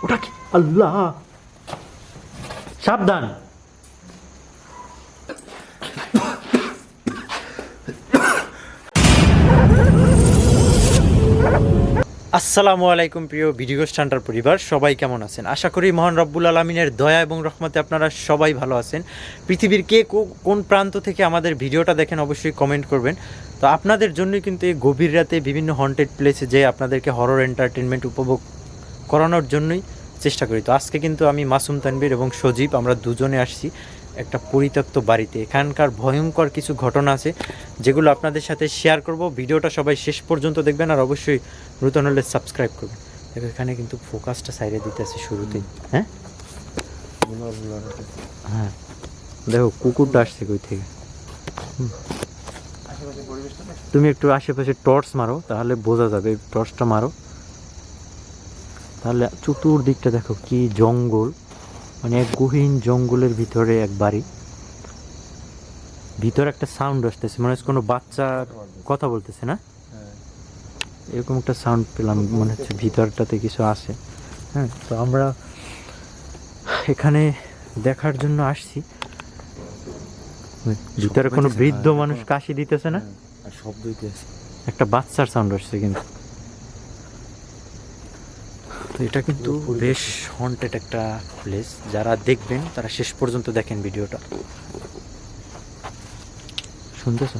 ওটা কি? আল্লাহ, সাবধান। আসসালামু আলাইকুম প্রিয় ভিডিও স্ট্যান্ডার পরিবার, সবাই কেমন আছেন? আশা করি মহান রব্বুল আলমিনের দয়া এবং রহমতে আপনারা সবাই ভালো আছেন। পৃথিবীর কে কোন প্রান্ত থেকে আমাদের ভিডিওটা দেখেন অবশ্যই কমেন্ট করবেন। তো আপনাদের জন্যই কিন্তু এই গভীর রাতে বিভিন্ন হন্টেড প্লেসে যে আপনাদেরকে হরর এন্টারটেনমেন্ট উপভোগ করানোর জন্যই চেষ্টা করি। তো আজকে কিন্তু আমি মাসুম তানভীর এবং সজীব আমরা দুজনে আসছি একটা পরিত্যক্ত বাড়িতে। এখানকার ভয়ঙ্কর কিছু ঘটনা আছে যেগুলো আপনাদের সাথে শেয়ার করব। ভিডিওটা সবাই শেষ পর্যন্ত দেখবেন আর অবশ্যই নতুন হলে সাবস্ক্রাইব করবেন। দেখো এখানে কিন্তু ফোকাসটা সাইডে দিতে আছে শুরুতেই। হ্যাঁ হ্যাঁ, দেখো কুকুরটা আসছে কই থেকে। তুমি একটু আশেপাশে টর্চ মারো, তাহলে বোঝা যাবে। টর্চটা মারো, তাহলে চতুর্দিকটা দেখো কি জঙ্গল, মানে এক গহীন জঙ্গলের ভিতরে এক বাড়ি। ভিতরে একটা সাউন্ড আসতেছে, মনে হচ্ছে কোনো বাচ্চার কথা বলতেছে না, এরকম একটা সাউন্ড পেলাম, মনে হচ্ছে ভিতরটাতে কিছু আছে। হ্যাঁ, তো আমরা এখানে দেখার জন্য আসছি। ভিতরে কোনো বৃদ্ধ মানুষ কাশি দিতেছে না, শব্দ হইতেছে, একটা বাচ্চার সাউন্ড আসছে কিন্তু। তো এটা কিন্তু বেশ হন্টেড একটা প্লেস। যারা দেখবেন তারা শেষ পর্যন্ত দেখেন ভিডিওটা। শুনতেছ?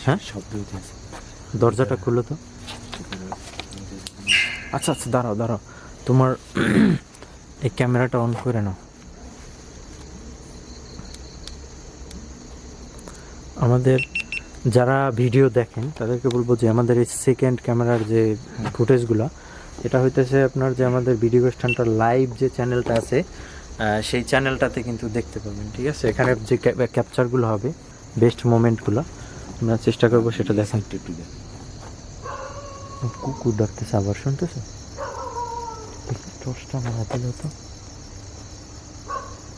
হ্যাঁ, শব্দ হইতেছে। দরজাটা খুলো তো। আচ্ছা আচ্ছা, দাঁড়াও দাঁড়াও, তোমার এই ক্যামেরাটা অন করে নাও। আমাদের যারা ভিডিও দেখেন তাদেরকে বলবো যে আমাদের এই সেকেন্ড ক্যামেরার যে ফুটেজগুলো, এটা হইতেছে আপনার যে আমাদের ভিডিও স্ট্যান্ডার লাইভ যে চ্যানেলটা আছে সেই চ্যানেলটাতে কিন্তু দেখতে পাবেন। ঠিক আছে, এখানে যে ক্যাপচারগুলো হবে, বেস্ট মোমেন্টগুলো আমরা চেষ্টা করবো সেটা দেখেন। কুকুর ডাকতেছে আবার, শুনতেছো? টর্চটা আমার হাতে দাও তো।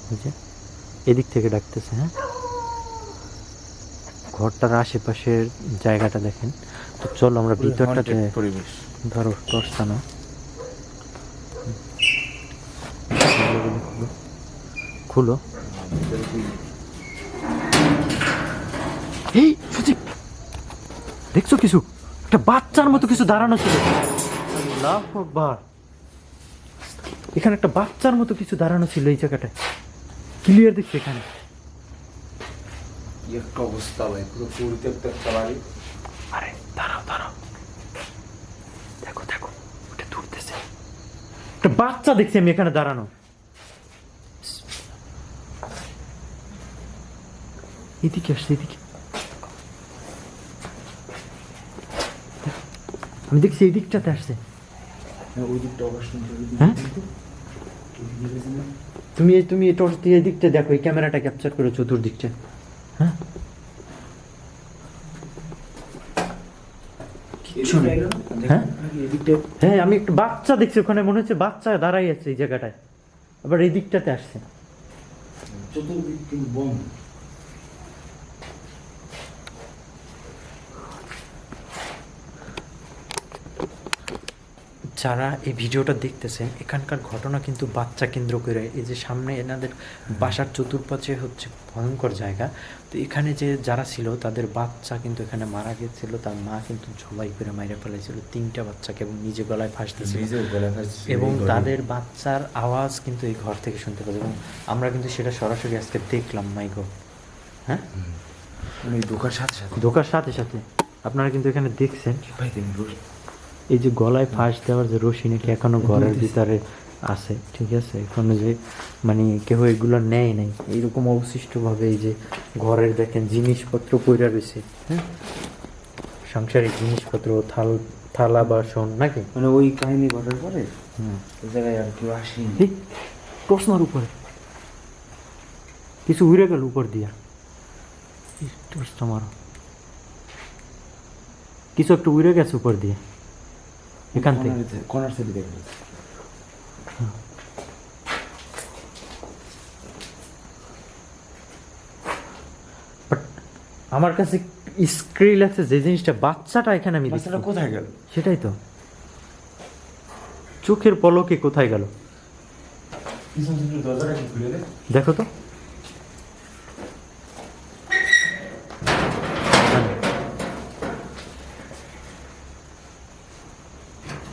বুঝে এদিক থেকে ডাকতেছে। হ্যাঁ, ঘরটার আশেপাশের জায়গাটা দেখেন। তো চলো আমরা ভিতরটাতে পরিবেশ। ধরো টর্চটা না, খুলো। এই সুজিব, দেখছো কিছু? একটা বাচ্চার মতো কিছু দাঁড়ানো ছিল। আল্লাহু আকবার, এখানে একটা বাচ্চার মতো কিছু দাঁড়ানো ছিল এই জায়গাটায়। ক্লিয়ার দেখছি এখানে। একটা অবস্থা ভাই, পুরো পরিত্যক্ত একটা বাড়ি। আরে দাঁড়াও দাঁড়াও, দেখো দেখো, ওটা দৌড়তেছে। একটা বাচ্চা দেখছি আমি এখানে দাঁড়ানো। এদিকে আসছে, এদিকে আমি দেখছি এই দিকটাতে আসছে। ওই দিকটা অবশ্যই। হ্যাঁ, তুমি তুমি টর্চ দিয়ে দিকটা দেখো, এই ক্যামেরাটা ক্যাপচার করো চতুর্দিকটা। হ্যাঁ, হ্যাঁ হ্যাঁ, আমি একটা বাচ্চা দেখছি ওখানে, মনে হচ্ছে বাচ্চা দাঁড়াই আছে এই জায়গাটায়। আবার এই দিকটাতে আসছে। চতুর্দিক কিন্তু বন্ধ। যারা এই ভিডিওটা দেখতেছেন, এখানকার ঘটনা কিন্তু বাচ্চা কেন্দ্র করে। এই যে সামনে এনাদের বাসার চতুর্পাশে হচ্ছে ভয়ঙ্কর জায়গা। তো এখানে যে যারা ছিল তাদের বাচ্চা কিন্তু এখানে মারা গেছিল, তার মা কিন্তু ঝোলাই করে মাইরে ফেলেছিল 3টা বাচ্চাকে এবং নিজে গলায় ফাঁসতেছিল। এবং তাদের বাচ্চার আওয়াজ কিন্তু এই ঘর থেকে শুনতে পাবে এবং আমরা কিন্তু সেটা সরাসরি আজকে দেখলাম। মাই গড, হ্যাঁ, মানে ঢোকার সাথে সাথে, ঢোকার সাথে সাথে আপনারা কিন্তু এখানে দেখছেন ভাই এই যে গলায় ফাঁস দেওয়ার যে রশি নাকি এখনো ঘরের ভিতরে আছে। ঠিক আছে, এখনো যে মানে কেউ এগুলো নেয় নাই, এইরকম অবশিষ্ট ভাবে এই যে ঘরের দেখেন জিনিসপত্র পইরা রয়েছে। হ্যাঁ, সাংসারিক জিনিসপত্র, থালা বাসন নাকি, মানে ওই কাহিনী ঘটার পরে ওই জায়গায় আর কেউ আসেনি। প্রশ্নর উপরে কিছু উড়ে গেল উপর দিয়া। টর্চটা মারো, কিছু একটু উড়ে গেছে উপর দিয়ে এখান থেকে। কর্নার সাইডে দেখবে। বাট আমার কাছে স্ক্রিন লাগছে যে জিনিসটা, বাচ্চাটা এখানে আমি বাচ্চাটা কোথায় গেল? সেটাই তো। চোখের পলকে কোথায় গেল পিছন থেকে দরজাটা কি খুলে দে। দেখো তো।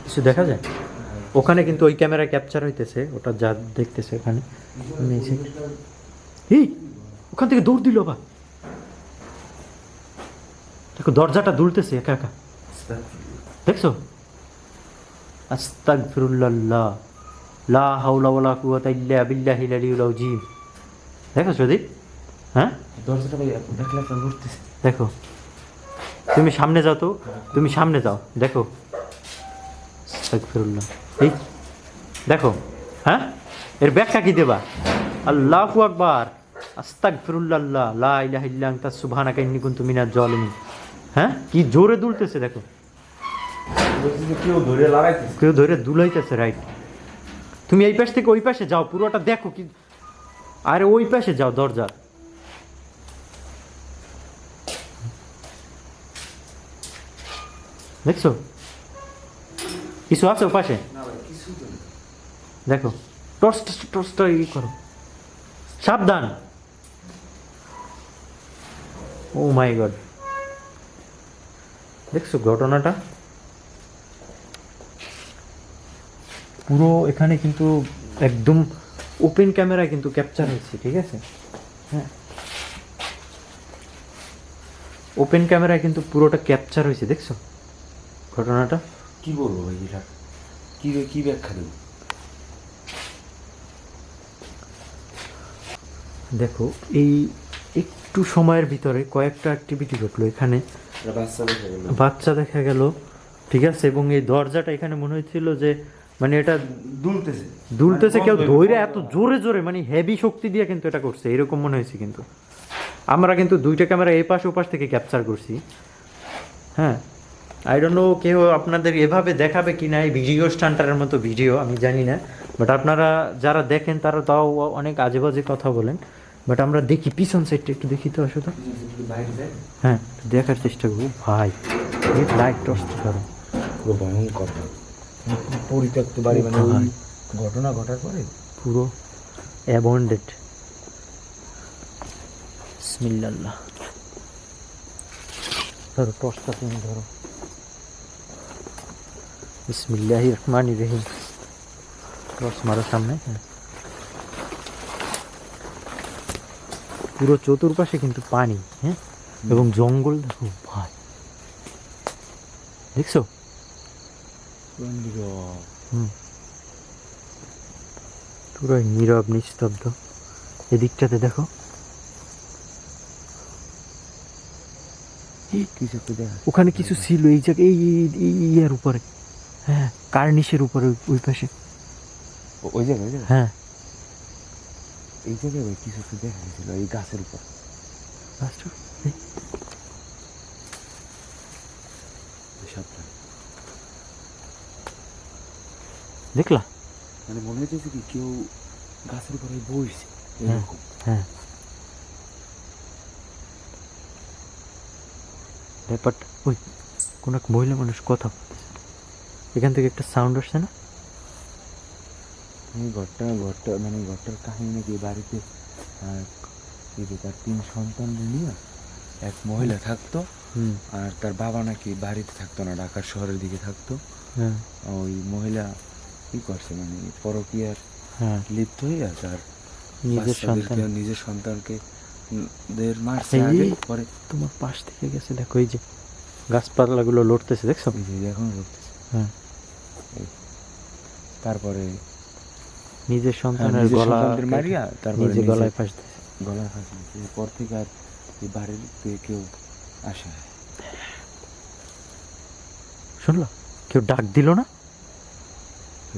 কিছু দেখা যায় ওখানে, কিন্তু ওই ক্যামেরা ক্যাপচার হইতেছে, ওটা যা দেখতেছে ওখানে। এই ওখান থেকে দৌড় দিল বা, দেখো দরজাটা দুলতেছে একা একা, দেখছো? আস্তাগফিরুল্লাহ, লা হাওলা ওয়ালা কুওয়াতা ইল্লা বিল্লাহিল আলিয়্যিল আযীম। দেখো সুদীপ, হ্যাঁ দরজাটা ভাই দেখলে আপনার ঘুরতেছে। দেখো, তুমি সামনে যাও তো, তুমি সামনে যাও, দেখো। আস্তাগফিরুল্লাহ, এই দেখো, হ্যাঁ এর ব্যাখ্যা কি দেবা? আল্লাহু আকবার, আস্তাগফিরুল্লাহ, লা ইলাহা ইল্লা আনতা সুবহানাকা ইন্নী কুনতু মিনাজ জালিমিন। হ্যাঁ কি জোরে দুলতেছে দেখো, কেউ ধরে লাগাইতেছে। কেউ ধরে দুলাইতেছে, রাইট। তুমি এই পাশ থেকে ওই পাশে যাও, পুরোটা দেখো কি। আরে ওই পাশে যাও দরজার, দেখছো কিছু আছে ও পাশে? না ভাই কিছু তো না। দেখো টর্চটা টর্চটা ই করো, সাবধান। ও মাই গড, দেখছো ঘটনাটা? পুরো এখানে কিন্তু একদম ওপেন ক্যামেরায় কিন্তু ক্যাপচার হচ্ছে, ঠিক আছে? হ্যাঁ, ওপেন ক্যামেরায় কিন্তু পুরোটা ক্যাপচার হয়েছে, দেখছো ঘটনাটা? কি বলবো ভাই এটা? কি ব্যাখ্যা দেব? দেখো এই একটু সময়ের ভিতরে কয়েকটা অ্যাক্টিভিটি ঘটলো এখানে। বাচ্চা দেখা গেল, বাচ্চা দেখা গেল, ঠিক আছে? এবং এই দরজাটা এখানে মনে হয়েছিল যে মানে এটা দুলতেছে দুলতেছে, কেউ ধৈরে এত জোরে জোরে মানে হেভি শক্তি দিয়ে কিন্তু এটা করছে, এরকম মনে হয়েছে। কিন্তু আমরা কিন্তু দুইটা ক্যামেরা এই পাশ ও পাশ থেকে ক্যাপচার করছি। হ্যাঁ, আই ডোন্ট নো কেউ আপনাদের এভাবে দেখাবে কি না এই ভিডিও স্টান্টারের মতো ভিডিও, আমি জানি না। বাট আপনারা যারা দেখেন তারা তাও অনেক আজে বাজে কথা বলেন। বাট আমরা দেখি পিছন সাইডটা একটু দেখি তো, আসো তো। বাইরে যায়। হ্যাঁ, একটু দেখার চেষ্টা করবো ভাই। লাইট টর্চ ধরো, পুরো ভয়ঙ্কর পরিত্যক্ত বাড়ি, মানে ওই ঘটনা ঘটার পরে পুরো অ্যাবন্ডেড। বিসমিল্লাহ, ধরো টর্চটা, তুমি ধরো। বিসমিল্লাহির রহমানির রহিম। টর্চ মারো সামনে। হ্যাঁ, পুরো চতুর্পাশে কিন্তু পানি, হ্যাঁ, এবং জঙ্গল। দেখো ভাই, দেখছো? হুম, পুরো নীরব নিস্তব্ধ। এদিকটাতে দেখো, কিছু তো দেখা ওখানে কিছু ছিল এই জায়গায়, এই ইয়ার উপরে। হ্যাঁ, কার্নিশের উপরে, ওই পাশে। ওই জায়গায়, ওই জায়গায়, হ্যাঁ, এই জায়গায় ভাই কিছু তো দেখা গেছিল এই গাছের উপর। আচ্ছা, সাবধান। দেখলা? মানে মনে হচ্ছে কি কেউ গাছের উপরে বইছে হ্যাঁ, এরকম। হ্যাঁ, ব্যাপারটা ওই কোন এক মহিলা মানুষ কথা বলতেছে, এখান থেকে একটা সাউন্ড আসছে না? এই ঘরটা মানে ঘরটার কাহিনী নাকি বাড়িতে এই যে তার 3 সন্তান নিয়ে এক মহিলা থাকতো, হুম, আর তার বাবা নাকি বাড়িতে থাকতো না, ঢাকার শহরের দিকে থাকতো। হ্যাঁ, ওই মহিলা কি করছে মানে পরকীয়ার হ্যাঁ, লিপ্ত হয়ে তার নিজের সন্তান। নিজের সন্তানকে দের মারছে এই আগে, পরে তোমার পাশ থেকে গেছে, দেখো এই যে গাছপালাগুলো লড়তেছে, দেখছো? এই যে এখনো করতেছে। হ্যাঁ, তারপরে নিজের সন্তানের নিজের গলা সন্তানদের মারিয়া তারপরে নিজে গলায় ফাঁস দিয়েছে। গলায় ফাঁসি দিয়েছে। এরপর থেকে আর এই বাড়িতে কেউ আসে না। শুনলো? কেউ ডাক দিল না?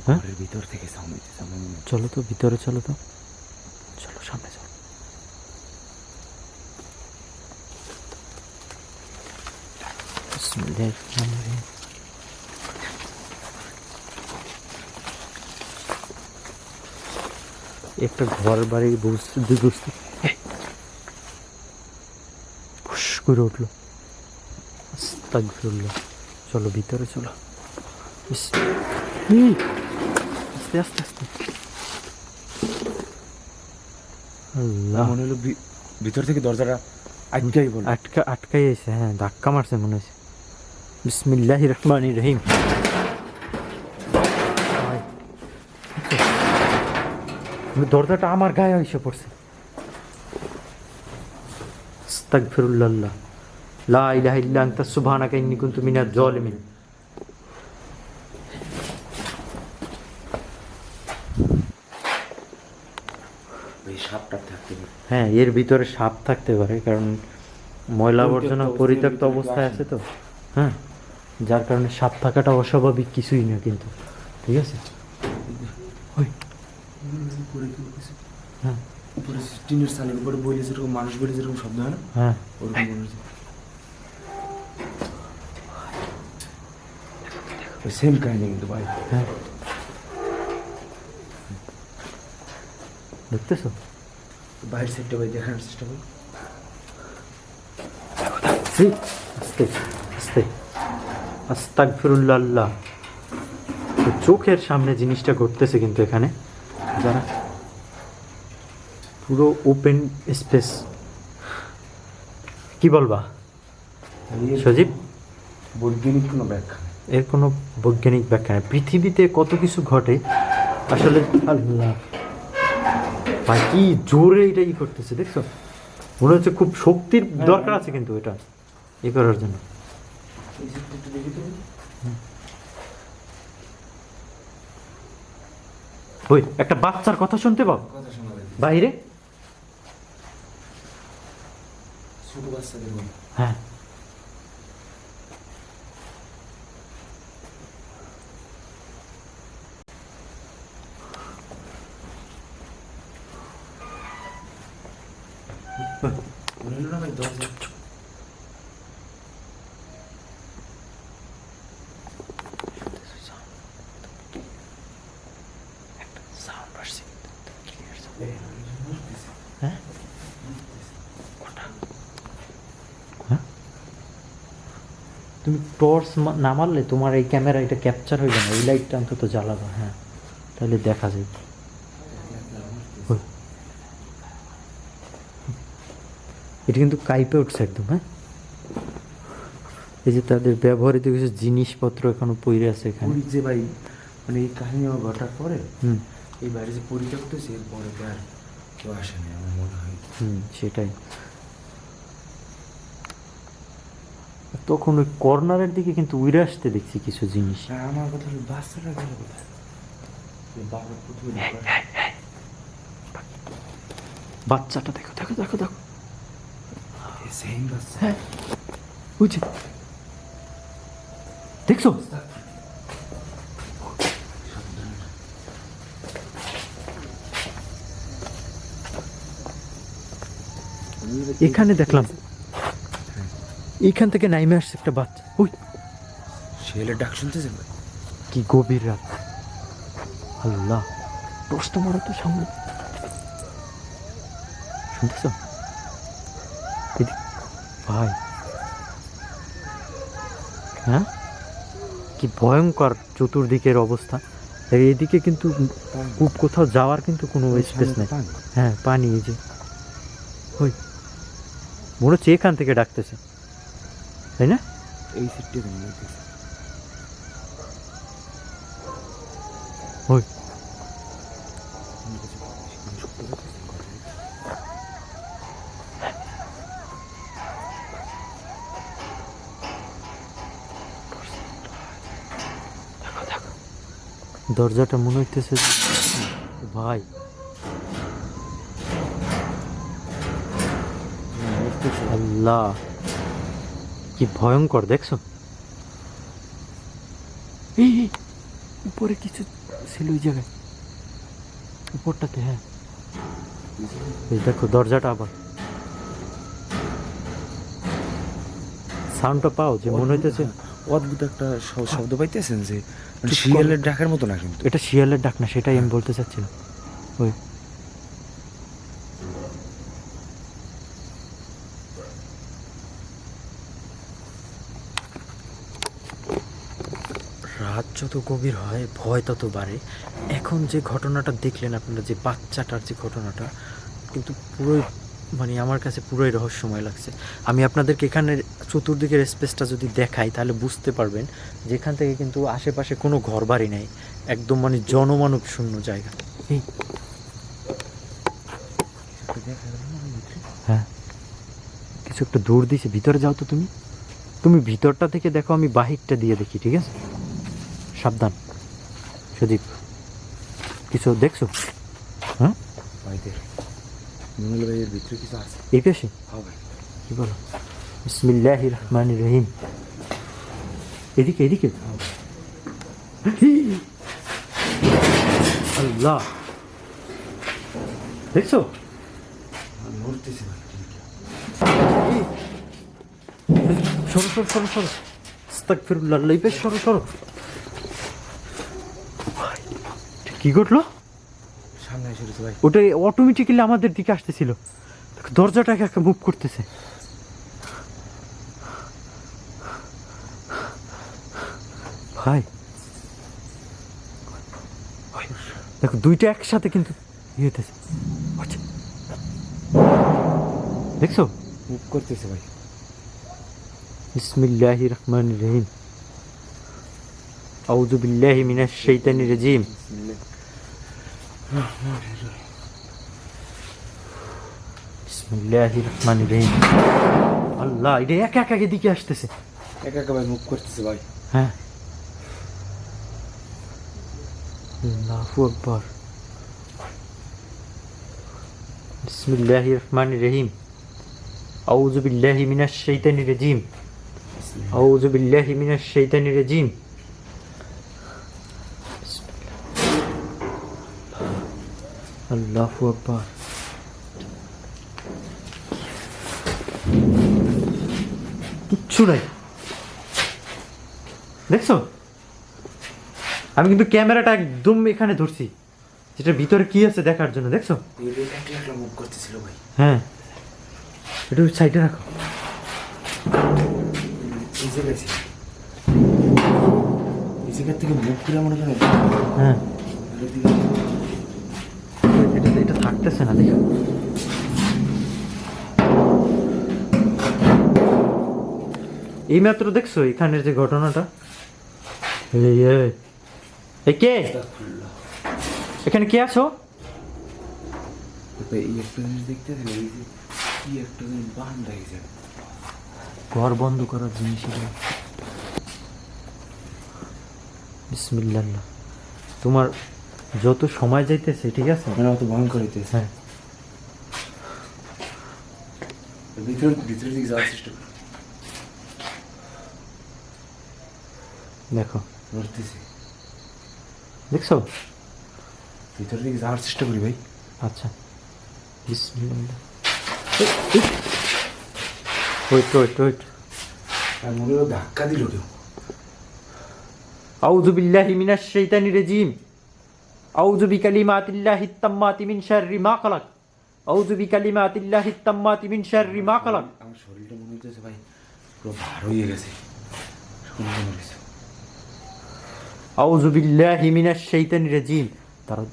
হ্যাঁ? ঘরের ভিতর থেকে সাউন্ড হচ্ছে, সামনে মনে হচ্ছে। চলো তো ভিতরে, চলো তো, চলো সামনে চলো। বিসমিল্লাহির রহমানির রহিম। একটা ঘর বাড়ি বুঝতে বুঝতে ফুস করে উঠলো। আস্তাগফিরুল্লাহ। চলো ভিতরে চলো। এই, আস্তে আস্তে আস্তে। আল্লাহ, মনে হলো ভিতর থেকে দরজাটা আটকাই বল। আটকাই আছে, হ্যাঁ ধাক্কা মারছে মনে হচ্ছে। বিসমিল্লাহির রহমানির রহিম। দরজাটা আমার গায়ে এসে পড়ছে। আস্তাগফিরুল্লাহ, লা ইলাহা ইল্লা আনতা সুবহানাকা ইন্নী কুনতু মিনাজ জালিমিন। এই সাপটা থাকতে পারে। হ্যাঁ, এর ভিতরে সাপ থাকতে পারে, কারণ ময়লা আবর্জনা পরিত্যক্ত অবস্থায় আছে তো। হ্যাঁ, যার কারণে সাপ থাকাটা অস্বাভাবিক কিছুই না কিন্তু। ঠিক আছে, ওই উপরে কি কিছু, হ্যাঁ উপরে টিনের চালের উপরে বইলে যেরকম মানুষ বেড়ে যেরকম শব্দ হয় না, হ্যাঁ, ওরকম মনে হচ্ছে। ওই সেম কাহিনী কিন্তু ভাই। হ্যাঁ, দেখতেছো? বাইরের সাইডটা ভাই দেখানোর চেষ্টা করি। এই, আস্তে আস্তে, আস্তাগফিরুল্লাহ। তো চোখের সামনে জিনিসটা ঘটতেছে কিন্তু এখানে, যারা পুরো ওপেন স্পেস। কি বলবা সজীব? বৈজ্ঞানিক কোনো ব্যাখ্যা নেই। এর কোনো বৈজ্ঞানিক ব্যাখ্যা নেই। পৃথিবীতে কত কিছু ঘটে আসলে। আল্লাহ ভাই, কি জোরে এটা ই করতেছে দেখছো? মনে হচ্ছে খুব শক্তির দরকার আছে কিন্তু এটা ই করার জন্য। এই যে একটু দেখি তো। ওই একটা বাচ্চার কথা শুনতে পাও কথা শোনা যায় বাইরে? ছোট বাচ্চাদের মতো। হ্যাঁ, মনে হলো না ভাই দরজা। হ্যাঁ, হ্যাঁ? তুমি টর্চ না মারলে তোমার এই ক্যামেরা এটা ক্যাপচার হয়ে যাবে। এই লাইটটা অন্তত জ্বালাবা, হ্যাঁ, তাহলে দেখা যায়। ওই, এটা কিন্তু কাইপে উঠছে একদম। হ্যাঁ, এই যে তাদের ব্যবহৃত কিছু জিনিসপত্র এখনো পড়ে আছে এখানে। পুরী যে ভাই, মানে এই কাহিনী আমার ঘটার পরে হুম এই বাইরে যে পরিত্যক্ত হয়েছে, এরপরে তো আর কেউ আসেনি আমার মনে হয়। হুম, সেটাই। তখন ওই কর্নারের দিকে কিন্তু উড়ে আসতে দেখছি কিছু জিনিস। আর আমার কথা হলো বাচ্চাটা গেল কোথায়? বাবা প্রথমে বাচ্চাটা দেখো দেখো দেখো দেখো, সেম বাচ্চা। হ্যাঁ বুঝছি, দেখছো? এখানে দেখলাম, এইখান থেকে নাইমে আসছে একটা বাচ্চা। ওই ছেলের ডাক শুনতেছেন ভাই? কি গভীর রাত। আল্লাহ, প্রশ্ন মারো তো সামনে, শুনতেছ ভাই? হ্যাঁ, কি ভয়ঙ্কর চতুর্দিকের অবস্থা। এদিকে কিন্তু খুব কোথাও যাওয়ার কিন্তু কোনো স্পেস নেই। হ্যাঁ, পানি, এই যে ওই মনে হচ্ছে এখান থেকে ডাকতেছে, তাই না? এই সিটটি ওই দরজাটা মনে হইতেছে ভাই। আল্লাহ, কি ভয়ঙ্কর দেখছো? এই এই, উপরে কিছু ছিল ওই জায়গায়, উপরটাতে। হ্যাঁ, এই দেখো দরজাটা আবার সাউন্ডটা পাও, যে মনে হইতেছে অদ্ভুত একটা শব্দ পাইতেছেন, যে মানে শিয়ালের ডাকের মতো না কিন্তু। এটা শিয়ালের ডাক না, সেটাই আমি বলতে চাচ্ছিলাম। ওই রাত যত গভীর হয় ভয় তত বাড়ে। এখন যে ঘটনাটা দেখলেন আপনারা, যে বাচ্চাটার যে ঘটনাটা, কিন্তু পুরোই মানে আমার কাছে পুরোই রহস্যময় লাগছে। আমি আপনাদেরকে এখানের চতুর্দিকের স্পেসটা যদি দেখাই তাহলে বুঝতে পারবেন যেখান থেকে কিন্তু আশেপাশে কোনো ঘর বাড়ি নেই, একদম মানে জনমানব শূন্য জায়গা। এই হ্যাঁ, কিছু একটা দৌড় দিয়েছে। ভিতরে যাও তো, তুমি ভিতরটা থেকে দেখো, আমি বাহিরটা দিয়ে দেখি, ঠিক আছে? সাবধান সদীপ, কিছু দেখছো? হ্যাঁ ভাই দেখ, মনে হলো ভাই এর ভিতরে কিছু আছে। এই পেশে হ্যাঁ ভাই। কি বলো? বিসমিল্লাহির রহমানির রহিম। এদিকে এদিকে। আল্লাহ, দেখছো? নড়তেছে ভাই। সরো সরো সরো সরো, আস্তাগফিরুল্লাহ। এই পেশ, সরো সরো। কি ঘটলো? সামনে এসে গেছে ভাই। ওটা অটোমেটিক্যালি আমাদের দিকে আসতেছিল, দরজাটাকে একটা মুভ করতেছে। ভাই দেখো, দুইটা একসাথে কিন্তু ইয়ে হইতেছে, দেখছো? মুভ করতেছে ভাই। বিসমিল্লাহির রহমানির রহিম। আউযু বিল্লাহি মিনাশ শাইতানির রাজিম। বিসমিল্লাহির রহমানির রহিম। আল্লাহ, এটা একা একা এদিকে আসতেছে। একা একা ভাই মুভ করতেছে ভাই। হ্যাঁ, আল্লাহু আকবার। বিসমিল্লাহির রহমানির রহিম। আউযু বিল্লাহি মিনাশ শাইতানির রাজিম। আউযু বিল্লাহি মিনাশ শাইতানির রাজিম। আল্লাহু আকবার। কিচ্ছু নাই, দেখছো? আমি কিন্তু ক্যামেরাটা একদম এখানে ধরছি, যেটার ভিতরে কি আছে দেখার জন্য, দেখছো? মুভ করতেছিল ভাই। হ্যাঁ, একটু সাইডে রাখো। এই জায়গা থেকে মুভ করে মনে করেন। হ্যাঁ, এটা থাকতেছে না, দেখো। এই মাত্র দেখছো এখানের যে ঘটনাটা? এই কে? এখানে কে আছো? এই একটা জিনিস দেখতে পেলে, এই যে কি একটা জিনিস বান্ধা গেছে। ঘর বন্ধ করার জিনিস। বিসমিল্লাহ। তোমার যত সময় যাইতেছে, ঠিক আছে, মানে অত ভয়ঙ্কর হইতেছে। হ্যাঁ, ভিতরের দিকে যাওয়ার চেষ্টা করি। দেখো, নড়তেছে। দেখছো? ভিতরের দিকে যাওয়ার চেষ্টা করি ভাই। আচ্ছা, বিসমিল্লাহ। Wait wait wait. আর মনে হলো ধাক্কা দিল কেউ। আউযু বিল্লাহি মিনাশ শাইতানির রাজিম। আউযু বিকালিমাতিল্লাহিত তাম্মাতি মিন শাররি মা খালাক। আউযু বিকালিমাতিল্লাহিত তাম্মাতি মিন শাররি মা খালাক। আমার শরীরটা মনে হইতেছে ভাই পুরো ভার হয়ে গেছে। আউযু বিল্লাহি মিনাশ শাইতানির রাজিম। তারপর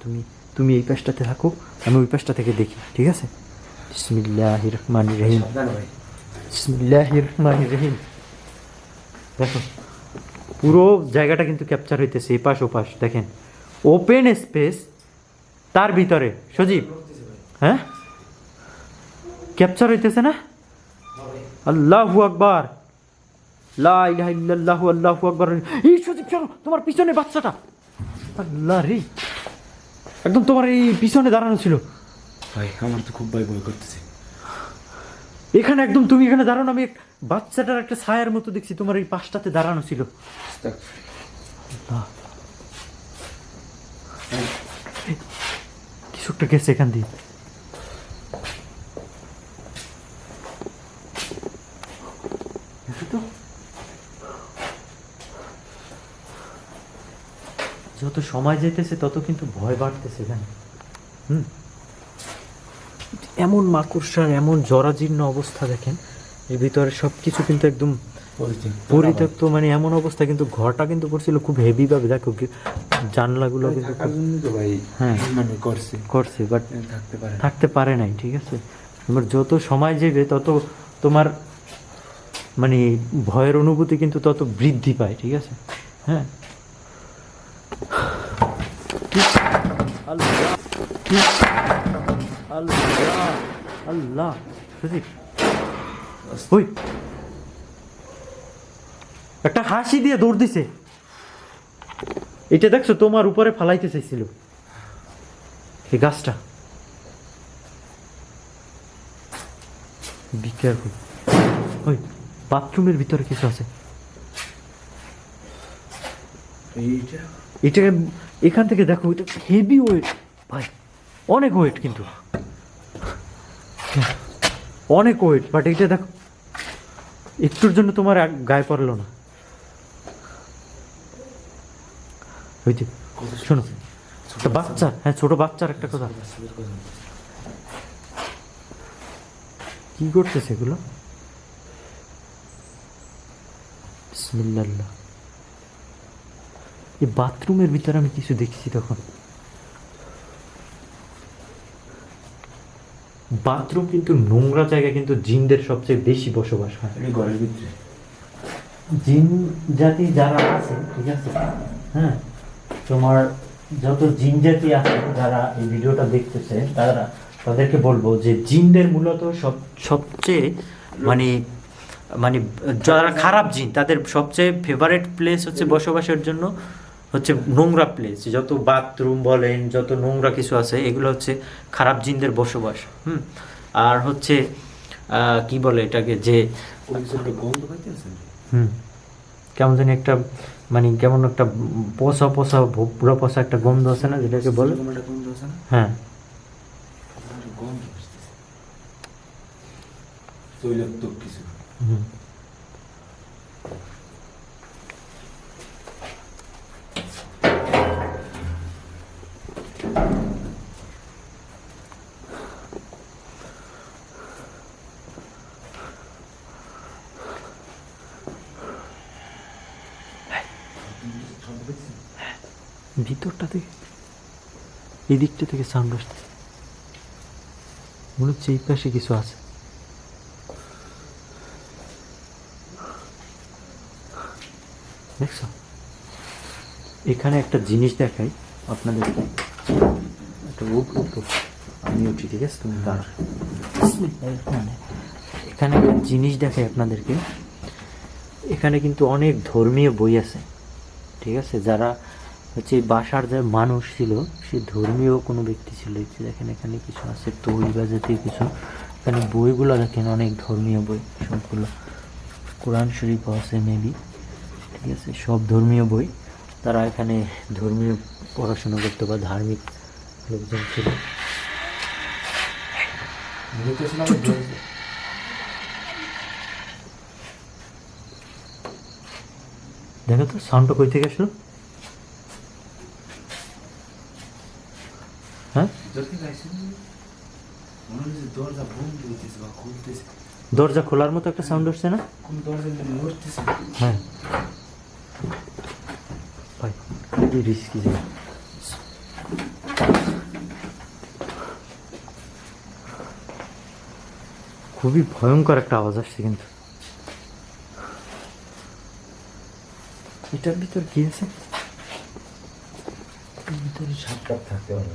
তুমি এই পাশটাতে থাকো, আমি ওই পাশটা থেকে দেখি, ঠিক আছে? বিসমিল্লাহির রহমানির রহিম। বিসমিল্লাহির রহমানির রহিম। দেখো, পুরো জায়গাটা কিন্তু ক্যাপচার হইতেছে, এপাশ ওপাশ দেখেন, ওপেন স্পেস, তার ভিতরে সজীব, হ্যাঁ, ক্যাপচার হইতেছে না? আল্লাহু আকবার, লা ইলাহা ইল্লাল্লাহু আল্লাহু আকবার। এই সজীব, চলো, তোমার পিছনে বাচ্চাটা। আল্লাহ রে, একদম তোমার এই পিছনে দাঁড়ানো ছিল ভাই। আমার তো খুব ভয় করতেছে। এখানে একদম তুমি এখানে দাঁড়ানো, আমি বাচ্চাটার একটা ছায়ার মতো দেখছি তোমার এই পাশটাতে দাঁড়ানো ছিল। কিছু একটা গেছে এখান দিয়ে। যত সময় যেতেছে তত কিন্তু ভয় বাড়তেছে এখানে। এমন মাকড়সার এমন জরাজীর্ণ অবস্থা দেখেন, এর ভিতরে সব কিছু কিন্তু একদম পরিত্যক্ত মানে এমন অবস্থা, কিন্তু ঘরটা কিন্তু করছিল খুব হেভি ভাবে, দেখো জানলাগুলো কিন্তু থাকার জন্য তো ভাই হ্যাঁ মানে করছে করছে, বাট থাকতে পারে না। থাকতে পারে নাই, ঠিক আছে। তোমার যত সময় যাবে তত তোমার মানে ভয়ের অনুভূতি কিন্তু তত বৃদ্ধি পায়, ঠিক আছে। হ্যাঁ, আল্লাহ আল্লাহ আল্লাহ সুজিত, ওই একটা হাসি দিয়ে দৌড় দিছে, এটা দেখছো তোমার উপরে ফালাইতে চাইছিল এই গাছটা। Be careful. ওই বাথরুমের ভিতরে কিছু আছে, এইটা এটাকে এখান থেকে দেখো, এটা হেভি ওয়েট ভাই, অনেক ওয়েট কিন্তু, অনেক ওয়েট, বাট এটা দেখো একটুর জন্য তোমার গায়ে পড়লো না। ওই যে শোনো, একটা বাচ্চা, হ্যাঁ ছোট বাচ্চার একটা কথা, কি করতেছে এগুলো? বিসমিল্লাহ। এই বাথরুমের ভিতরে আমি কিছু দেখছি তখন। বাথরুম কিন্তু নোংরা জায়গা, কিন্তু জিনদের সবচেয়ে বেশি বসবাস হয় ঘরের ভিতরে। জিন জাতি যারা আছে, ঠিক আছে, হ্যাঁ, তোমার যত জিন জাতি আছে যারা এই ভিডিওটা দেখতেছে, তাদেরকে বলবো যে জিনদের মূলত সবচেয়ে মানে মানে যারা খারাপ জিন, তাদের সবচেয়ে ফেভারিট প্লেস হচ্ছে বসবাসের জন্য হচ্ছে নোংরা প্লেস। যত বাথরুম বলেন, যত নোংরা কিছু আছে, এগুলো হচ্ছে খারাপ জিনদের বসবাস। আর হচ্ছে কি বলে এটাকে, যে গন্ধ পাইতেছেন? কেমন জানি একটা মানে কেমন একটা পচা পচা পুরো পচা একটা গন্ধ আছে না, যেটাকে বলে, গন্ধ আছে না? হ্যাঁ গন্ধ আসতেছে তৈলাক্তক কিছু। ভিতরটা থেকে, এই দিকটা থেকে সাউন্ড আসছে, মনে হচ্ছে এই পাশে কিছু আছে। দেখছো, এখানে একটা জিনিস দেখাই আপনাদেরকে, একটা আমি উঠি, ঠিক আছে, তুমি দাঁড়া। এখানে একটা জিনিস দেখাই আপনাদেরকে, এখানে কিন্তু অনেক ধর্মীয় বই আছে, ঠিক আছে। যারা হচ্ছে এই বাসার যে মানুষ ছিল, সে ধর্মীয় কোনো ব্যক্তি ছিল, দেখেন এখানে কিছু আছে তৈরি বা জাতীয় কিছু, এখানে বইগুলো দেখেন অনেক ধর্মীয় বই, সবগুলো কোরআন শরীফ আছে মেবি, ঠিক আছে, সব ধর্মীয় বই। তারা এখানে ধর্মীয় পড়াশোনা করতো বা ধার্মিক লোকজন ছিল। দেখো তো সাউন্ডটা কই থেকে আসলো? হ্যাঁ, দরজা খোলার মতো একটা সাউন্ড আসছে না? হ্যাঁ ভাই, খুবই রিস্কি জায়গা, খুবই ভয়ঙ্কর একটা আওয়াজ আসছে। কিন্তু এটার ভিতর কি আছে? ভিতরে সাপ টাপ থাকতে পারে।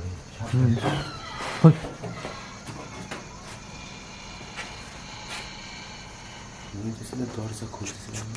দরজা খুলতেছিলাম।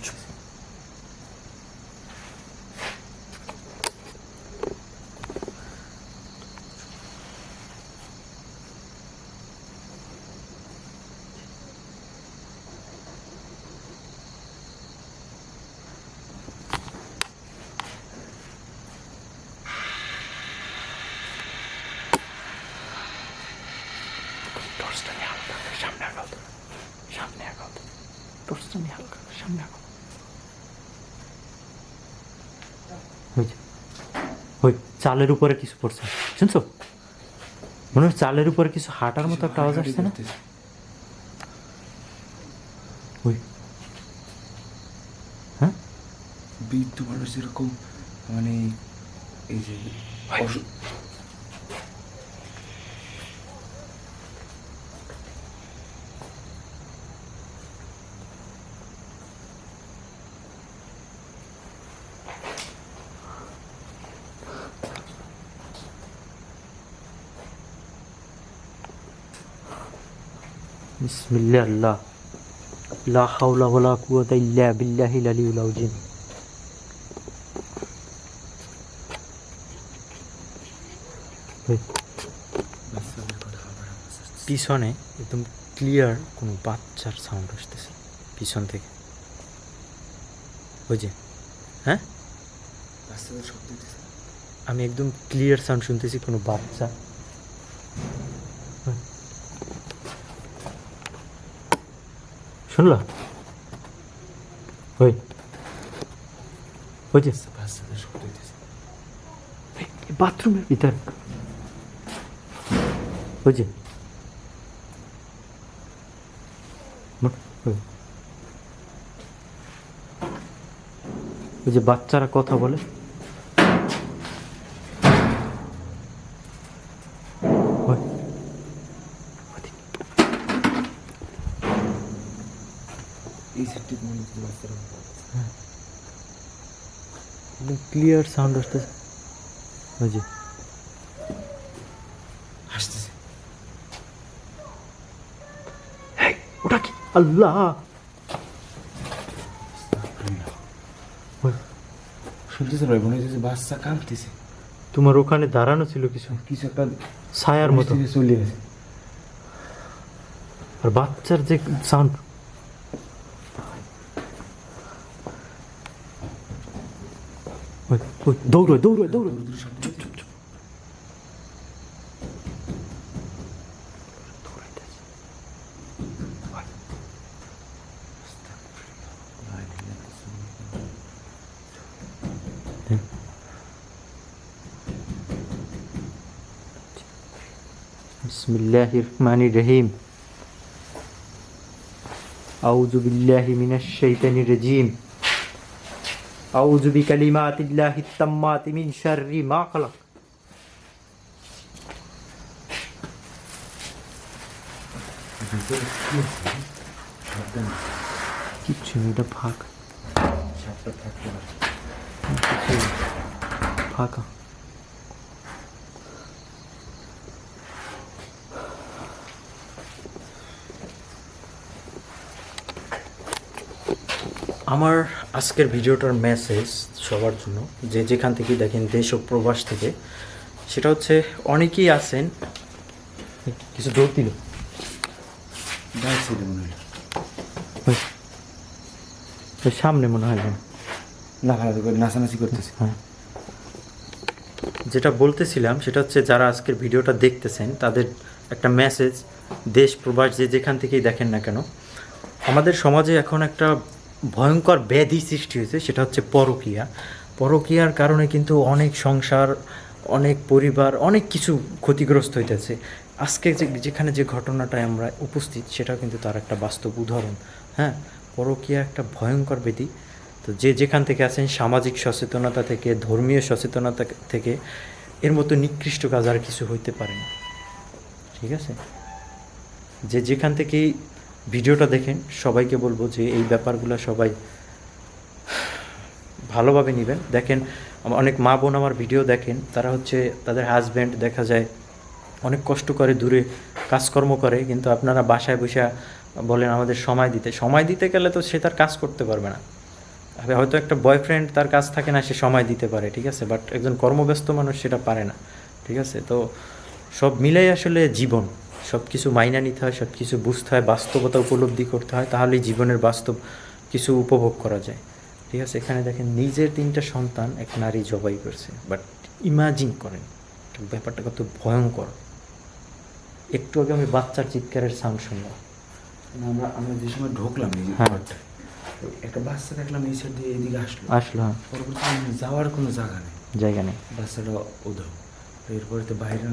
ওই চালের উপরে কিছু পড়ছে, শুনছো? মনে হয় চালের উপরে কিছু হাঁটার মতো একটা আওয়াজ আসছে না? ওই বৃদ্ধ মানুষ এরকম মানে এই যে বিসমিল্লাহ আল্লাহ লা হাওলা ওয়ালা কুওয়াতা ইল্লা বিল্লাহিল আলিয়্যিল আযীম। পিছনে একদম ক্লিয়ার কোনো বাচ্চার সাউন্ড আসতেছে পিছন থেকে, ওই যে হ্যাঁ বাচ্চাদের শব্দ দিতেছে। আমি একদম ক্লিয়ার সাউন্ড শুনতেছি কোনো বাচ্চা। শুনলা ওই ওই যে বাচ্চাদের শব্দ দিতেছে বাথরুমের ভিতর, ওই যে ওই যে বাচ্চারা কথা বলে। এই সেটটি মনে হচ্ছে বাচ্চারা একদম ক্লিয়ার সাউন্ড আসতেছে, ওই যে হাসতেছে। ওটা কি আল্লাহ, শুনতেছে ভাই, মনে হচ্ছে বাচ্চা কাঁদতেছে। তোমার ওখানে দাঁড়ানো ছিল কিছু কিছু একটা ছায়ার মতো, চলে গেছে। আর বাচ্চার যে সাউন্ড, দৌড়ো দৌড়ো দৌড়ো। বিসমিল্লাহির রহমানির রহিম। আউযু বিল্লাহি মিনাশ শাইতানির রাজিম। আউযু বিকালিমাতিল্লাহিত তাম্মাতি মিন শাররি মা খালাক। কিচ্ছু নেই, এটা ফাঁকা ফাঁকা। আমার আজকের ভিডিওটার মেসেজ সবার জন্য, যে যেখান থেকে দেখেন দেশ ও প্রবাস থেকে, সেটা হচ্ছে অনেকেই আছেন। কিছু দৌড় দিল ওই সামনে মনে হয় যেন লাফালাফি করে নাচানাচি করতেছে। হ্যাঁ, যেটা বলতেছিলাম সেটা হচ্ছে যারা আজকের ভিডিওটা দেখতেছেন তাদের একটা মেসেজ, দেশ প্রবাস যে যেখান থেকেই দেখেন না কেন, আমাদের সমাজে এখন একটা ভয়ঙ্কর ব্যাধি সৃষ্টি হয়েছে, সেটা হচ্ছে পরকীয়া। পরকীয়ার কারণে কিন্তু অনেক সংসার, অনেক পরিবার, অনেক কিছু ক্ষতিগ্রস্ত হইতেছে। আজকে যেখানে যে ঘটনাটায় আমরা উপস্থিত সেটাও কিন্তু তার একটা বাস্তব উদাহরণ। হ্যাঁ, পরকীয়া একটা ভয়ঙ্কর ব্যাধি। তো যে যেখান থেকে আছেন, সামাজিক সচেতনতা থেকে, ধর্মীয় সচেতনতা থেকে, এর মতো নিকৃষ্ট কাজ আর কিছু হইতে পারে না। ঠিক আছে, যে যেখান থেকেই ভিডিওটা দেখেন সবাইকে বলবো যে এই ব্যাপারগুলো সবাই ভালোভাবে নেবেন। দেখেন, অনেক মা বোন আমার ভিডিও দেখেন, তারা হচ্ছে তাদের হাজব্যান্ড দেখা যায় অনেক কষ্ট করে দূরে কাজকর্ম করে, কিন্তু আপনারা বাসায় বসে বলেন আমাদের সময় দিতে গেলে তো সে তার কাজ করতে পারবে না। হয়তো একটা বয়ফ্রেন্ড তার কাজ থাকে না, সে সময় দিতে পারে, ঠিক আছে, বাট একজন কর্মব্যস্ত মানুষ সেটা পারে না। ঠিক আছে, তো সব মিলেই আসলে জীবন, সব কিছু মাইনা নিতে হয়, সব কিছু বুঝতে হয়, বাস্তবতা উপলব্ধি করতে হয়, তাহলেই জীবনের বাস্তব কিছু উপভোগ করা যায়। ঠিক আছে, এখানে দেখেন নিজের 3টা সন্তান এক নারী জবাই করছে, বাট ইমাজিন করেন ব্যাপারটা কত ভয়ঙ্কর। একটু আগে আমি বাচ্চার চিৎকারের সাউন্ড শুনলাম। আমরা যে সময় ঢুকলাম এই হ্যাঁ, ঘরটায়, একটা বাচ্চা দেখলাম এই সাইড দিয়ে এদিকে আসলো। হ্যাঁ, পরবর্তী যাওয়ার কোনো জায়গা নেই, বাচ্চাটা উধাও। এরপরে তো বাইরে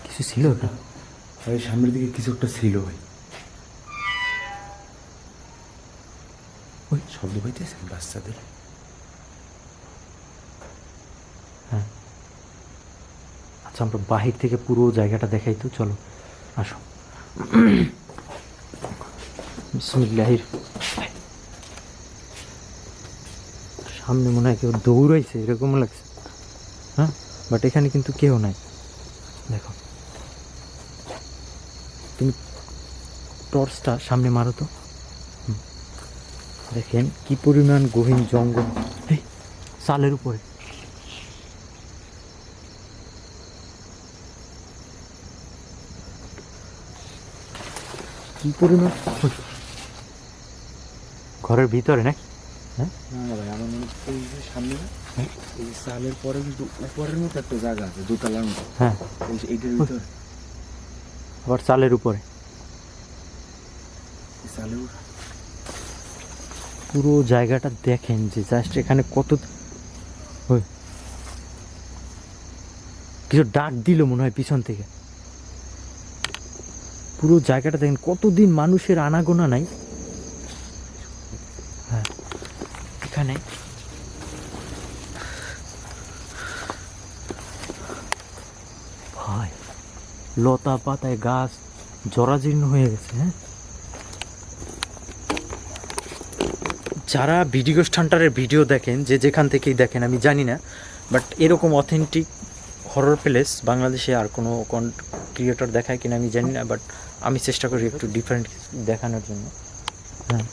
কিছু ছিল ওটা, ভাই সামনের দিকে কিছু একটা ছিল ভাই। ওই শব্দ পাইতেছেন বাচ্চাদের? হ্যাঁ, আচ্ছা আমরা বাহির থেকে পুরো জায়গাটা দেখাই তো, চলো আসো। বিসমিল্লাহির, সামনে মনে হয় কেউ দৌড়াইছে এরকম লাগছে। হ্যাঁ, বাট এখানে কিন্তু কেউ নাই। দেখো তুমি টর্চটা সামনে মারো তো। দেখেন কি পরিমাণ গহীন জঙ্গল। এই চালের উপরে কি পরিমাণ, ঘরের ভিতরে নাকি? হ্যাঁ না ভাই, আমার মনে হচ্ছে এই যে সামনে না, এই সালের পরে কিন্তু উপরের মতো একটা জায়গা আছে, দোতলার মতো। হ্যাঁ, এইটার ভিতরে আবার চালের উপরে এই সালের পুরো জায়গাটা দেখেন যে জাস্ট এখানে কত। ওই কিছু ডাক দিল মনে হয় পিছন থেকে। পুরো জায়গাটা দেখেন, কতদিন মানুষের আনাগোনা নাই। হ্যাঁ, এখানে ভাই লতা পাতায় গাছ জরাজীর্ণ হয়ে গেছে। হ্যাঁ, যারা ভিডিও স্টান্টারের ভিডিও দেখেন, যে যেখান থেকেই দেখেন আমি জানি না, বাট এরকম অথেন্টিক হরর প্লেস বাংলাদেশে আর কোনো ক্রিয়েটর দেখায় কিনা আমি জানি না, বাট আমি চেষ্টা করি একটু ডিফারেন্ট দেখানোর জন্য। হ্যাঁ,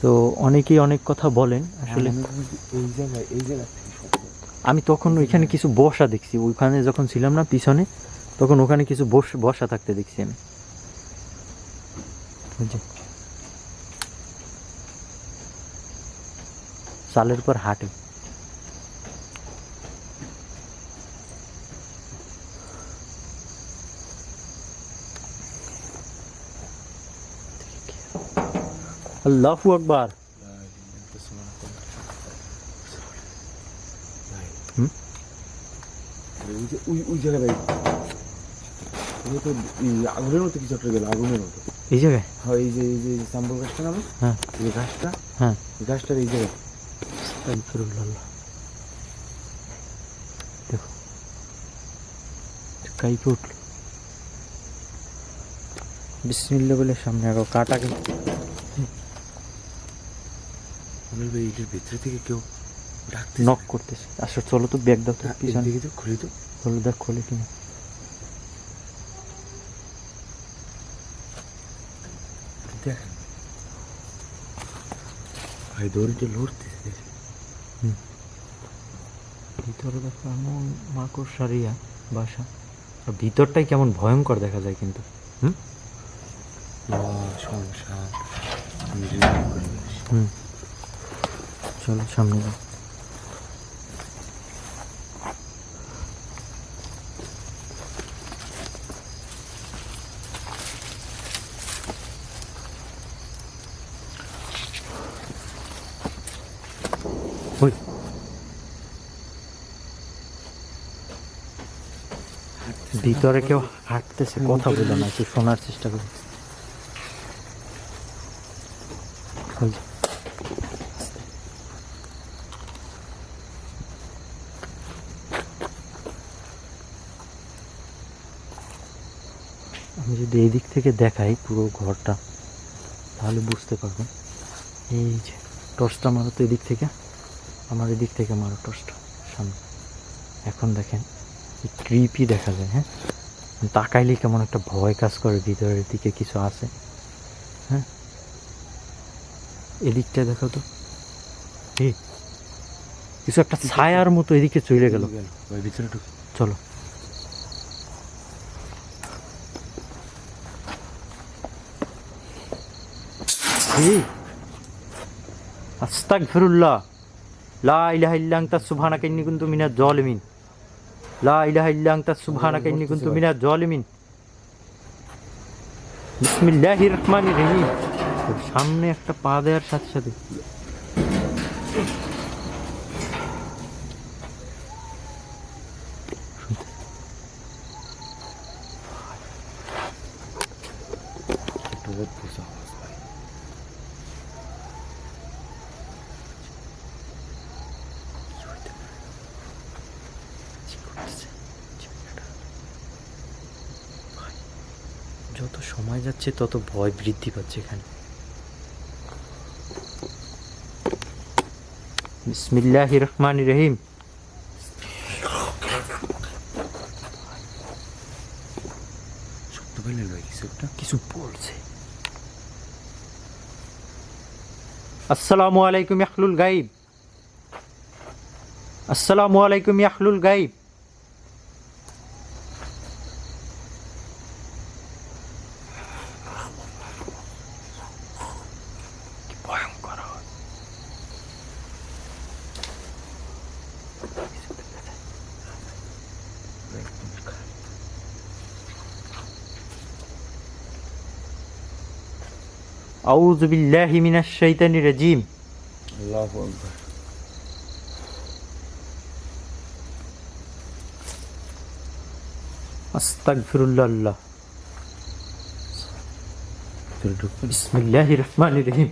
তো অনেকেই অনেক কথা বলেন আসলে। এই জায়গায় আমি তখন ওইখানে কিছু বসা দেখছি, ওইখানে যখন ছিলাম না পিছনে, তখন ওখানে কিছু বসা থাকতে দেখছি আমি। বুঝলি, চালের পর হাঁটে। আল্লাহু আকবার। ওই জায়গায় তো আগুনের মতো কিছু একটা গেল, আগুনের মতো এই জায়গায়। হ্যাঁ, এই যে সাম্বল গাছটা নামে, হ্যাঁ এই গাছটা, হ্যাঁ, এই গাছটার এই জায়গায়। আস্তাগফিরুল্লাহ। দেখো কাইপে উঠল। বিসমিল্লাহ বলে সামনে আগো, কাটা কিন্তু অনিল ভাই, এটার ভিতরে থেকে কেউ ডাকতে নক করতেছে। আসলে চলো তো, ব্যাগ দাও তো পিছনে, দিকে তো খুলি তো। খোলো, দেখ খোলে কিনা। দেখেন ভাই, দড়িটা লড়তেছে। ভিতরে দেখো এমন মাকড়সারিয়া বাসা, আর ভিতরটাই কেমন ভয়ঙ্কর দেখা যায় কিন্তু। সমস্যা। চলো সামনে যাও। ওই ভিতরে কেউ হাঁটতেছে, কথা বলো না, একটু শোনার চেষ্টা করো। ওই যে, আমি যদি এই দিক থেকে দেখাই পুরো ঘরটা, তাহলে বুঝতে পারবেন। এই যে টর্চটা মারো তো এদিক থেকে, আমার এদিক থেকে মারো টর্চটা সামনে। এখন দেখেন ক্রিপি দেখা যায়। হ্যাঁ, তাকাইলে কেমন একটা ভয় কাজ করে, ভিতরের দিকে কিছু আছে। হ্যাঁ, এদিকটা দেখো তো, এই কিছু একটা ছায়ার মতো এদিকে চলে গেল। ভিতরে ঢুকে চলো, আস্তাগফিরুল্লাহ, লা ইলাহা ইল্লা আনতা সুবহানাকা ইন্নী কুনতু মিনাজ জালিমিন, লা ইলাহা ইল্লা আনতা সুবহানাকা ইন্নী কুনতু মিনাজ জালিমিন। বিসমিল্লাহির রহমানির রহিম। সামনে একটা পা দেওয়ার সাথে সাথে করতেছে। যত সময় যাচ্ছে তত ভয় বৃদ্ধি পাচ্ছে এখানে। বিসমিল্লাহির রহমানির রহিম। শব্দ পেলে ভাই কিছু একটা। কিছু বলছে। আসসালামু আলাইকুম ইয়াহলুল গাইব। আসসালামু আলাইকুম ইয়াহলুল গাইব। কি ভয়ঙ্কর আওয়াজ। আউযু বিল্লাহি মিনাশ শাইতানির রাজিম। আল্লাহু আকবার। আস্তাগফিরুল্লাহ। ভিতরে ঢুকবে? বিসমিল্লাহির রহমানির রহিম।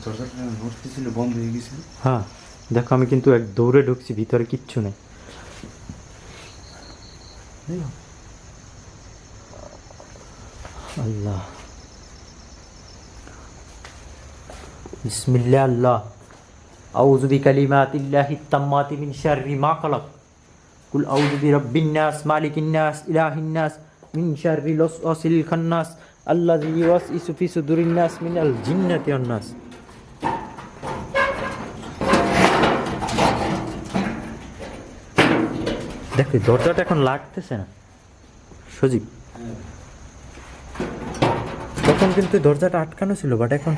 দরজাটা নড়তেছিল, বন্ধ হয়ে গেছিল। হ্যাঁ দেখো, আমি কিন্তু এক দৌড়ে ঢুকছি, ভিতরে কিচ্ছু নেই। আল্লাহ, বিসমিল্লাহ। আল্লাহ, আউযু বিকালিমাতিল্লাহি তাম্মাতি মিন শাররি মা খালাক। কুল আউযু বিরাব্বিন নাস মালিকিন নাস ইলাহিন নাস মিন শাররিল ওয়াসওয়াসিল খান্নাস আল্লাযী ইউওয়াসওয়িসু ফি সুদুরিন নাস মিনাল জিন্নাতি ওয়ান নাস। দেখো দরজাটা এখন লাগতেছে না সজীব। তখন কিন্তু দরজাটা আটকানো ছিল, বাট এখন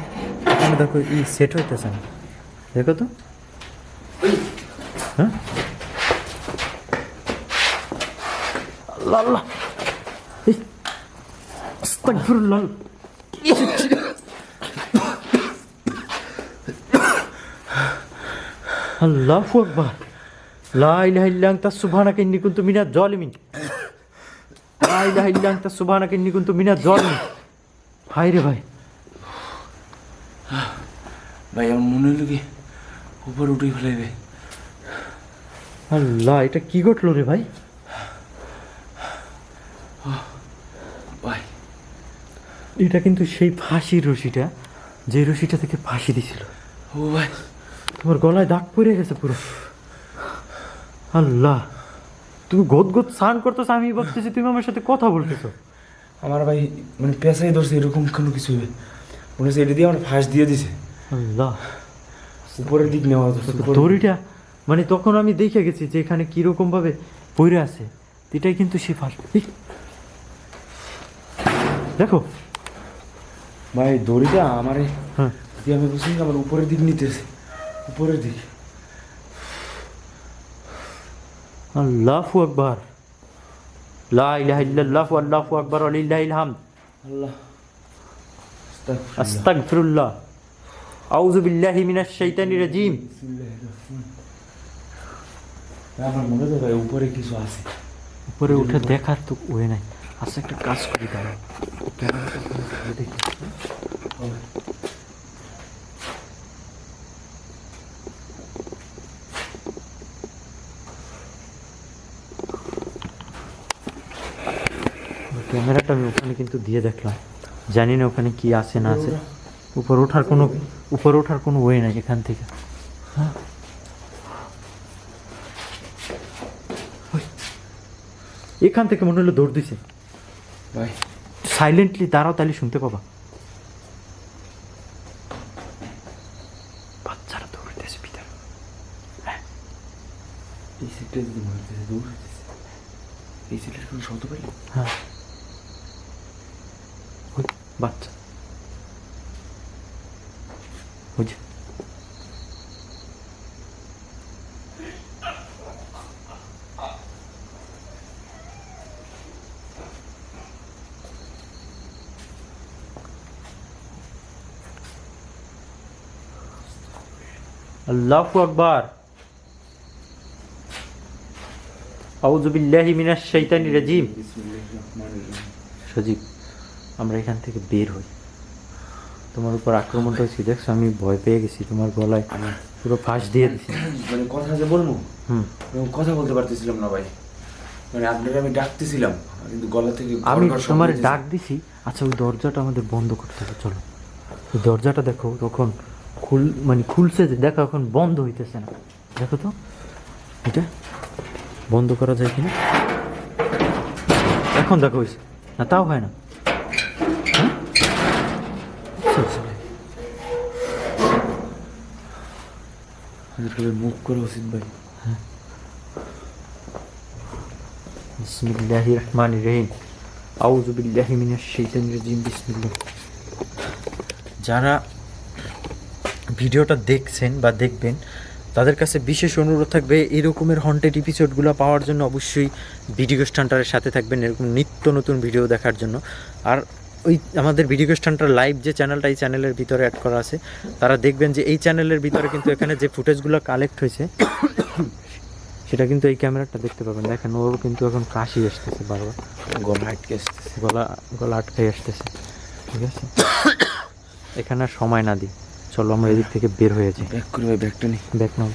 এখানে দেখো ই সেট হইতেছে না। দেখো তো, হ্যাঁ আল্লাহ আল্লাহ, এই, আস্তাগফিরুল্লাহ। আল্লাহু আকবার। লা ইলাহা ইল্লা আনতা সুবহানাকা ইন্নী কুনতু মিনাজ জালিমিন। লা ইলাহা ইল্লা আনতা সুবহানাকা ইন্নী কুনতু মিনাজ জালিমিন। হায় রে ভাই, ভাই আমার মনে হলো কি উপরে উঠে ফেলাইবে। আল্লাহ, এটা কি ঘটলো রে ভাই? ভাই এটা কিন্তু সেই ফাঁসির রশিটা, যে রশিটা থেকে ফাঁসি দিছিল। ও ভাই, তোমার গলায় দাগ পড়ে গেছে পুরো। আল্লাহ, তুমি গোদ গোদ স্নান করতেছো, আমি ভাবতেছি তুমি আমার সাথে কথা বলতেছো। আমার ভাই মানে পেশাই ধরছে এরকম কোনো কিছু হবে মনে হচ্ছে, এটা দিয়ে আমার ফাঁস দিয়ে দিছে। আল্লাহ, উপরের দিক নেওয়া ধরছে। দড়িটা মানে তখন আমি দেখে গেছি যে এখানে কিরকম ভাবে পড়ে আছে। এটাই কিন্তু সে ফাঁস। এই, দেখো ভাই দড়িটা আমার হ্যাঁ, দিয়ে আমি বুঝছি আমার উপরের দিক নিতেছে, উপরের দিক। আল্লাহু আকবার। লা ইলাহা ইল্লাল্লাহু আল্লাহু আকবার ওয়া লিল্লাহিল হামদ। আল্লাহ আস্তাগফিরুল্লাহ। আউযু বিল্লাহি মিনাশ শাইতানির রাজিম। আমার মনে হয় ভাই উপরে কিছু আছে। উপরে উঠে দেখার তো ওয়ে নাই। আচ্ছা, একটা কাজ করি, দাঁড়াও, ক্যামেরাটা ওখানে দিয়ে দেখি। ক্যামেরাটা আমি ওখানে কিন্তু দিয়ে দেখলাম, জানি না ওখানে কি আছে না আছে। উপর ওঠার কোনো ওয়ে নাই এখান থেকে। হ্যাঁ, ওই, এখান থেকে মনে হলো দৌড় দিছে। ভাই সাইলেন্টলি দাঁড়াও, তাহলে শুনতে পাবা। বাচ্চারা দৌড়তেছে ভিতরে। হ্যাঁ, এই সিটটা যদি মারতেছে দৌড়াইতেছে, এই সিটের কোনো শব্দ পাইলে? হ্যাঁ, ওই বাচ্চা, ওই যে। আল্লাহু আকবার। আউযু বিল্লাহি মিনাশ শাইতানির রাজিম। সজীব, আমরা এখান থেকে বের হই। তোমার উপর আক্রমণটা হয়েছে দেখছো, আমি ভয় পেয়ে গেছি। তোমার গলায় পুরো ফাঁস দিয়ে দিছি। মানে কথা যে বলবো হুম, এবং কথা বলতে পারতেছিলাম না ভাই, মানে আপনাকে আমি ডাকতেছিলাম কিন্তু গলা থেকে আমি গড়গড় শব্দ তোমার হইতেছে। ডাক দিছি। আচ্ছা ওই দরজাটা আমাদের বন্ধ করতে হবে, চলো। ওই দরজাটা দেখো তখন খুলছে যে, দেখো এখন বন্ধ হইতেছে না, দেখো তো এটা বন্ধ করা যায় কিনা। এখন দেখো হয়েছে না, তাও হয় না। হ্যাঁ? চল, চল। মুখ করা উচিত ভাই। বিসমিল্লাহির রহমানির রহিম। আউযু বিল্লাহি মিনাশ শাইতানির রাজিম। বিসমিল্লাহ। যারা ভিডিওটা দেখছেন বা দেখবেন তাদের কাছে বিশেষ অনুরোধ থাকবে, এরকমের হন্টেড এপিসোডগুলো পাওয়ার জন্য অবশ্যই ভিডিও স্ট্যান্ডারের সাথে থাকবেন, এরকম নিত্য নতুন ভিডিও দেখার জন্য। আর ওই আমাদের ভিডিও স্ট্যান্ডার লাইভ যে চ্যানেলটা, এই চ্যানেলের ভিতরে অ্যাড করা আছে, তারা দেখবেন যে এই চ্যানেলের ভিতরে কিন্তু এখানে যে ফুটেজগুলো কালেক্ট হয়েছে সেটা কিন্তু এই ক্যামেরাটা দেখতে পাবেন। দেখেন ওর কিন্তু এখন কাশি আসতেছে, বারবার গলা আটকে আসতেছে। গলা আটকাই আসতেছে। ঠিক আছে, এখানে আর সময় না দিই, চলো আমরা এদিক থেকে বের হয়ে যাই। ব্যাক করে ভাই, ব্যাগটা নেই। ব্যাক নাও।